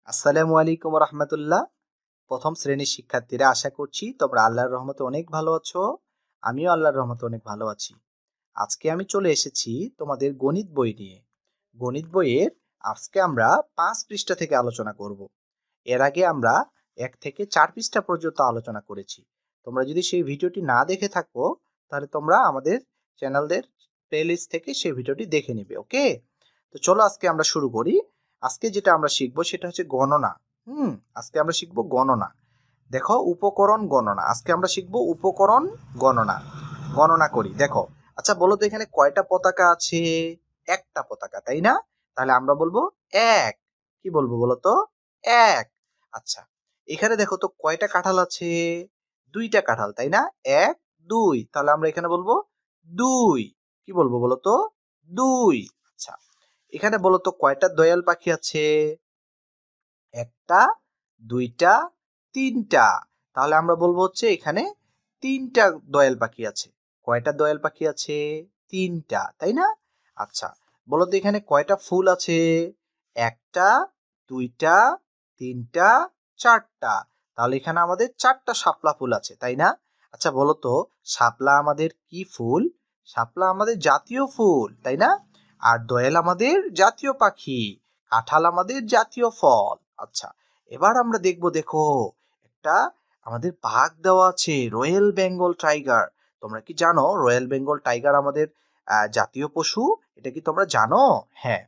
আসসালামু আলাইকুম রহমতুল্লাহ। প্রথম শ্রেণীর শিক্ষার্থীরা, আশা করছি তোমরা আল্লাহর রহমতে অনেক ভালো আছো। আমিও আল্লাহর রহমতে অনেক ভালো আছি। আজকে আমি চলে এসেছি তোমাদের গণিত বই নিয়ে। গণিত বইয়ের আজকে আমরা 5 পৃষ্ঠা থেকে আলোচনা করব। এর আগে আমরা 1 থেকে 4 পৃষ্ঠা পর্যন্ত আলোচনা করেছি। তোমরা যদি সেই ভিডিওটি না দেখে থাকো, তাহলে তোমরা আমাদের চ্যানেলের প্লেলিস্ট থেকে সেই ভিডিওটি দেখে নিবে। ওকে, তো চলো আজকে আমরা শুরু করি। আজকে যেটা আমরা শিখবো সেটা হচ্ছে গণনা। আজকে আমরা শিখবো গণনা। দেখো, উপকরণ গণনা। আজকে আমরা শিখবো উপকরণ গণনা। গণনা করি, দেখো। আচ্ছা বলো তো, এখানে কয়টা পতাকা আছে? একটা পতাকা, তাই না? তাহলে আমরা বলবো এক। কি বলবো বলো তো? এক। আচ্ছা, এখানে দেখো তো কয়টা কাঁঠাল আছে? দুইটা কাঁঠাল, তাই না? এক, দুই। তাহলে আমরা এখানে বলবো দুই। কি বলবো বলো তো? দুই। আচ্ছা, এখানে বলো তো কয়টা দয়াল পাখি আছে? একটা, দুইটা, তিনটা। তাহলে আমরা বলবো হচ্ছে এখানে তিনটা দয়াল পাখি আছে। কয়টা দয়াল পাখি আছে? তিনটা, তাই না? আচ্ছা, বলো তো এখানে কয়টা ফুল আছে? একটা, দুইটা, তিনটা, চারটা। তাহলে এখানে আমাদের চারটা শাপলা ফুল আছে, তাই না? আচ্ছা বলো তো, শাপলা আমাদের কি ফুল? শাপলা আমাদের জাতীয় ফুল, তাই না? আর দোয়েল আমাদের জাতীয় পাখি। কাঁঠাল আমাদের জাতীয় ফল। আচ্ছা, এবার আমরা দেখবো, দেখো, একটা আমাদের বাঘ দেওয়া আছে, রয়্যাল বেঙ্গল টাইগার। তোমরা কি জানো রয়্যাল বেঙ্গল টাইগার আমাদের জাতীয় পশু? এটা কি তোমরা জানো? হ্যাঁ।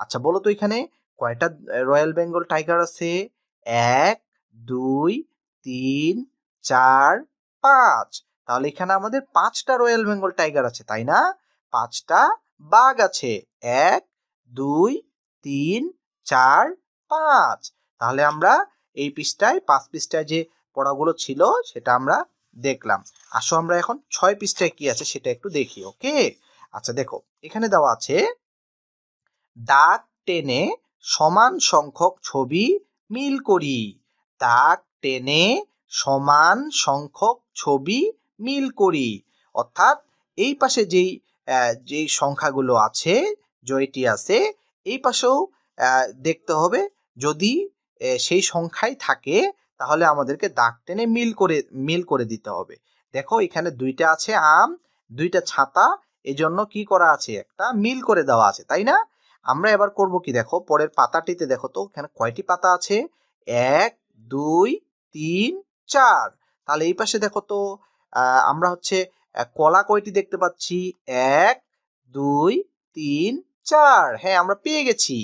আচ্ছা বলো তো এখানে কয়টা রয়্যাল বেঙ্গল টাইগার আছে? এক, দুই, তিন, চার, পাঁচ। তাহলে এখানে আমাদের 5টা রয়্যাল বেঙ্গল টাইগার আছে, তাই না? 5টা বাঘ আছে। এক, দুই, তিন, চার, পাঁচ। তাহলে আমরা এই পৃষ্ঠায় 5 পৃষ্ঠায় যে পড়াগুলো ছিল সেটা আমরা দেখলাম। আসো আমরা এখন 6 পৃষ্ঠায় কি আছে সেটা একটু দেখি। ওকে, আচ্ছা দেখো, এখানে দেওয়া আছে দাগ টেনে সমান সংখ্যক ছবি মিল করি। দাগ টেনে সমান সংখ্যক ছবি মিল করি। অর্থাৎ এই পাশে যেই সংখ্যাগুলো আছে, জয়টি আছে, এই পাশেও দেখতে হবে। যদি সেই সংখ্যাই থাকে, তাহলে আমাদেরকে দাগ টেনে মিল করে দিতে হবে। দেখো এখানে দুইটা আছে আম, দুইটা ছাতা, এজন্য কি করা আছে? একটা মিল করে দেওয়া আছে, তাই না? আমরা এবার করব কি, দেখো পরের পাতাটিতে দেখো তো এখানে কয়টি পাতা আছে? এক, দুই, তিন, চার। তাহলে এই পাশে দেখো তো আমরা হচ্ছে কলা কয়টি দেখতে পাচ্ছি? এক, দুই, তিন, চার। হ্যাঁ, আমরা পেয়ে গেছি।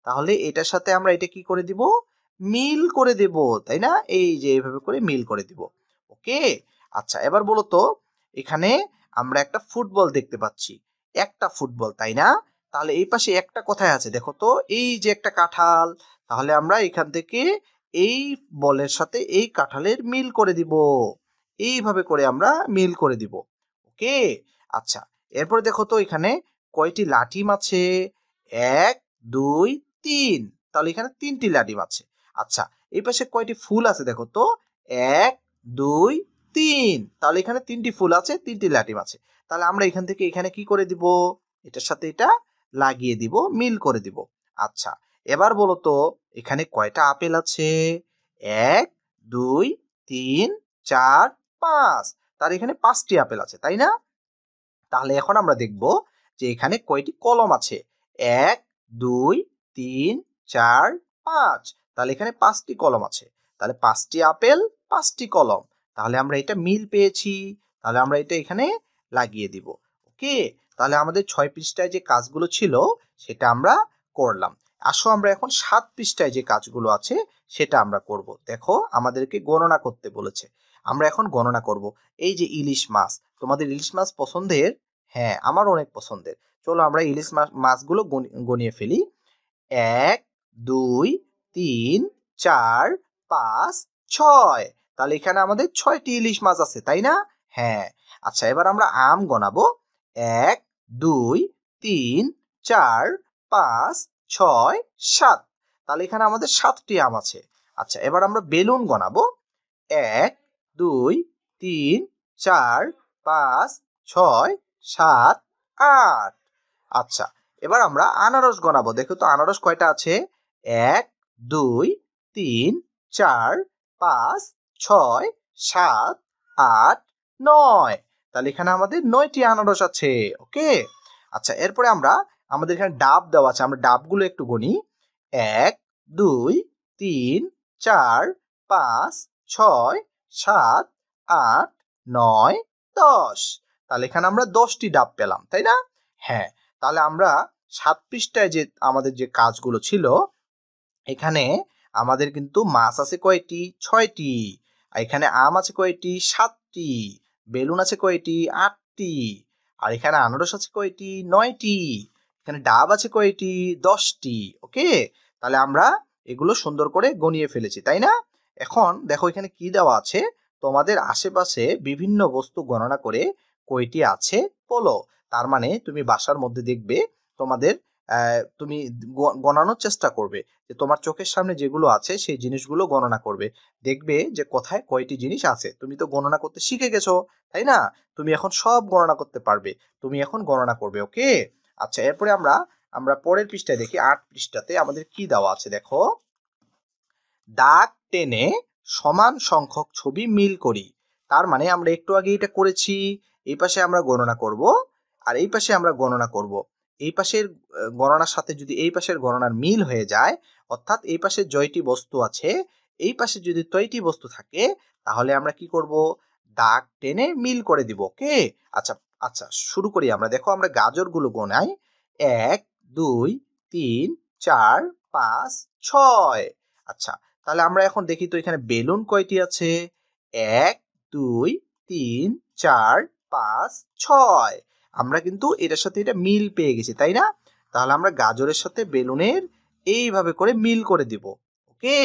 তাহলে এটার সাথে আমরা এটা কি করে দিব? মিল করে দেব, তাই না? এই যে এইভাবে করে মিল করে দিব। ওকে, আচ্ছা এবার বলো তো, এখানে আমরা একটা ফুটবল দেখতে পাচ্ছি। একটা ফুটবল, তাই না? তাহলে এই পাশে একটা কোথায় আছে দেখো তো? এই যে একটা কাঁঠাল। তাহলে আমরা এখান থেকে এই বলের সাথে এই কাঁঠালের মিল করে দিব। এইভাবে করে আমরা মিল করে দিব। ওকে, আচ্ছা এরপরে দেখো তো এখানে কয়টি লাঠিম আছে? এক, দুই, তিন। তাহলে এখানে 3টি লাঠিম আছে। আচ্ছা, এই পাশে কয়টি ফুল আছে দেখো তো? এক, দুই, তিন। তাহলে এখানে 3টি ফুল আছে, 3টি লাঠিম আছে। তাহলে আমরা এখান থেকে এখানে কি করে দিব? এটার সাথে এটা লাগিয়ে দিব, মিল করে দিব। আচ্ছা, এবার বলো তো এখানে কয়টা আপেল আছে? এক, দুই, তিন, চার, পাঁচ। তার এখানে 5টি আপেল আছে, তাই না? তাহলে এখন আমরা দেখব যে এখানে কয়টি কলম আছে। এক, দুই, তিন, চার, পাঁচ। তাহলে এখানে 5টি কলম আছে। তাহলে 5টি আপেল, 5টি কলম। তাহলে আমরা এটা মিল পেয়েছি। তাহলে আমরা এটা এখানে লাগিয়ে দিব। ওকে, তাহলে আমাদের 6 পৃষ্ঠায় যে কাজগুলো ছিল সেটা আমরা করলাম। আসো আমরা এখন 7 পৃষ্ঠায় যে কাজগুলো আছে সেটা আমরা করব। দেখো, আমাদেরকে গণনা করতে বলেছে। আমরা এখন গণনা করব। এই যে ইলিশ মাছ, তোমাদের ইলিশ মাছ পছন্দের? হ্যাঁ, আমার অনেক পছন্দের। চলো আমরা ইলিশ মাছগুলো গনিয়ে ফেলি। এক, দুই, তিন, চার, পাঁচ, ছয়। তাহলে এখানে আমাদের 6টি ইলিশ মাছ আছে, তাই না? হ্যাঁ। আচ্ছা, এবার আমরা আম গনাবো। এক, দুই, তিন, চার, পাঁচ, ছয়, সাত। তাহলে এখানে আমাদের 7টি আম আছে। আচ্ছা, এবার আমরা বেলুন গনাবো। এক, দুই, তিন, চার, পাঁচ, ছয়, সাত, আট। আচ্ছা, এবার আমরা আনারস গনাবো। দেখো তো আনারস কয়টা আছে? এক, দুই, 3 4 5 6 7 8 9। তাহলে এখানে আমাদের 9টি আনারস আছে। ওকে, আচ্ছা এরপরে আমরা আমাদের এখানে ডাব দেওয়া আছে, আমরা ডাবগুলো একটু গণি। 1 2 3 4 5 6 7 8 9 10। তাহলে এখানে আমরা 10টি ডাব পেলাম, তাই না? হ্যাঁ, তাহলে আমরা 7 পৃষ্ঠায় যে আমাদের যে কাজগুলো ছিল, এখানে আমাদের কিন্তু মাছ আছে কয়টি? 6টি। আর এখানে আম আছে কয়টি? 7টি। বেলুন আছে কয়টি? 8টি। আর এখানে আনারস আছে কয়টি? 9টি। এখানে ডাব আছে কয়টি? 10টি। ওকে, তাহলে আমরা এগুলো সুন্দর করে গনিয়ে ফেলেছি, তাই না? এখন দেখো এখানে কি দেওয়া আছে, তোমাদের আশেপাশে বিভিন্ন বস্তু গণনা করে কয়টি আছে বলো। তার মানে তুমি বাসার মধ্যে দেখবে তোমাদের তুমি গণানোর চেষ্টা করবে যে তোমার চোখের সামনে যেগুলো আছে সেই জিনিসগুলো গণনা করবে। দেখবে যে কোথায় কয়টি জিনিস আছে। তুমি তো গণনা করতে শিখে গেছো, তাই না? তুমি এখন সব গণনা করতে পারবে। তুমি এখন গণনা করবে। ওকে, আচ্ছা এরপরে আমরা আমরা পরের পৃষ্ঠায় দেখি। 8 পৃষ্ঠাতে আমাদের কি দেওয়া আছে দেখো। দাগ টেনে সমান সংখ্যক ছবি মিল করি। তার মানে আমরা একটু আগে এটা করেছি, এই পাশে আমরা গণনা করব আর এই পাশে আমরা গণনা করব। এই পাশের গণনার সাথে যদি এই পাশের গণনার মিল হয়ে যায়, অর্থাৎ এই পাশে জয়টি বস্তু আছে, এই পাশে যদি তয়টি বস্তু থাকে, তাহলে আমরা কি করব? দাগ টেনে মিল করে দিব। ওকে, আচ্ছা আচ্ছা শুরু করি আমরা। দেখো আমরা গাজরগুলো গোনাই। 1 2 3 4 5 6। আচ্ছা, তাহলে আমরা এখন দেখি তো এখানে বেলুন কয়টি আছে? 1 2 3 4 5 6। আমরা কিন্তু এটার সাথে এটা মিল পেয়ে গেছি, তাই না? তাহলে আমরা গাজরের সাথে বেলুনের এইভাবে করে মিল করে দিব। ওকে,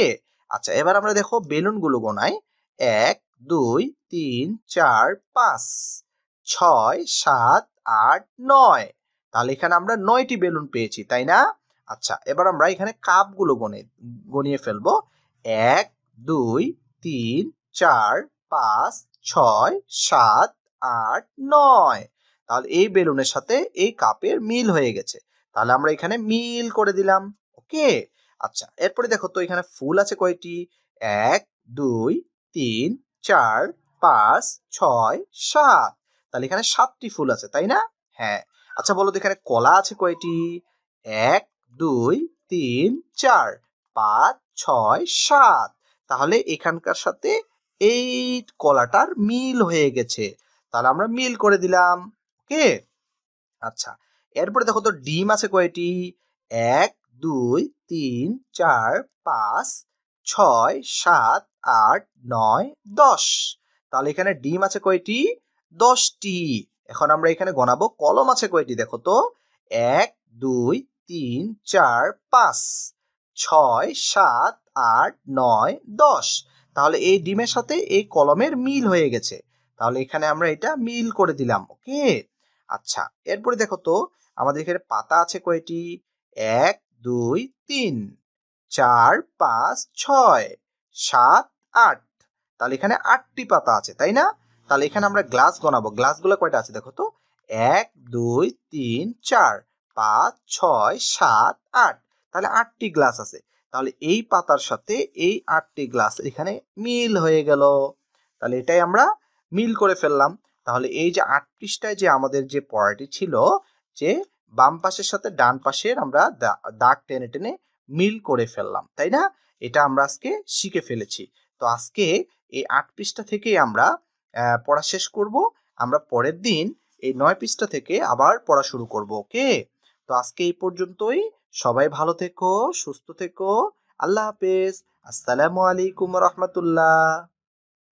আচ্ছা এবার আমরা দেখো বেলুনগুলো গোনাই। 1 2 3 4 5 6 7 8 9। তাহলে এখানে আমরা 9টি বেলুন পেয়েছি, তাই না? আচ্ছা এবার আমরা এখানে কাপগুলো গনিয়ে ফেলবো। 1 2 3 4 5 6 7 8 9। তাহলে এই বেলুনের সাথে এই কাপের মিল হয়ে গেছে। তাহলে আমরা এখানে মিল করে দিলাম। ওকে, আচ্ছা এরপরে দেখো তো এখানে ফুল আছে কয়টি? 1 2 3 4 5 6 7। তাহলে এখানে 7টি ফুল আছে, তাই না? হ্যাঁ, আচ্ছা বলো তো এখানে কলা আছে কয়টি? 1 2 3 4 5 6 7। তাহলে এখানকার সাথে এই কলাটার মিল হয়ে গেছে। তাহলে আমরা মিল করে দিলাম। ওকে, আচ্ছা এরপরে দেখো তো ডিম আছে কয়টি? 1 2 3 4 5 6 7 8 9 10। তাহলে এখানে ডিম আছে কয়টি? 10টি। এখন আমরা এখানে গণাবো। কলম আছে কয়টি দেখো তো? 1 2 3 4 5 6 7 8 9 10। তাহলে এই ডিমের সাথে এই কলমের মিল হয়ে গেছে। তাহলে এখানে আমরা এটা মিল করে দিলাম। ওকে, আচ্ছা এরপরে দেখো তো আমাদের এখানে পাতা আছে কয়টি? 1 2 3 4 5 6 7 8। তাহলে এখানে 8টি পাতা আছে, তাই না? তাহলে এখানে আমরা গ্লাস গণাবো। গ্লাসগুলো কয়টা আছে দেখো তো। 1 2 3 4 5 6 7 8। তাহলে 8টি গ্লাস আছে। তাহলে এই পাতার সাথে এই 8টি গ্লাস এখানে মিল হয়ে গেল। তাহলে এটাই আমরা মিল করে ফেললাম। তাহলে এই যে 8 পৃষ্ঠায় যে আমাদের যে পড়াটি ছিল, যে বাম পাশের সাথে ডান পাশের আমরা দাগ টেনে টেনে মিল করে ফেললাম, তাই না? এটা আমরা আজকে শিখে ফেলেছি। তো আজকে এই 8 পৃষ্ঠা থেকেই আমরা পড়া শেষ করব। আমরা পরের দিন এই 9 পৃষ্ঠা থেকে আবার পড়া শুরু করব। ওকে, তো আজকে এই পর্যন্তই। সবাই ভালো থেকো, সুস্থ থেকো। আল্লাহ হাফেজ। আসসালামু আলাইকুম রহমতুল্লাহ।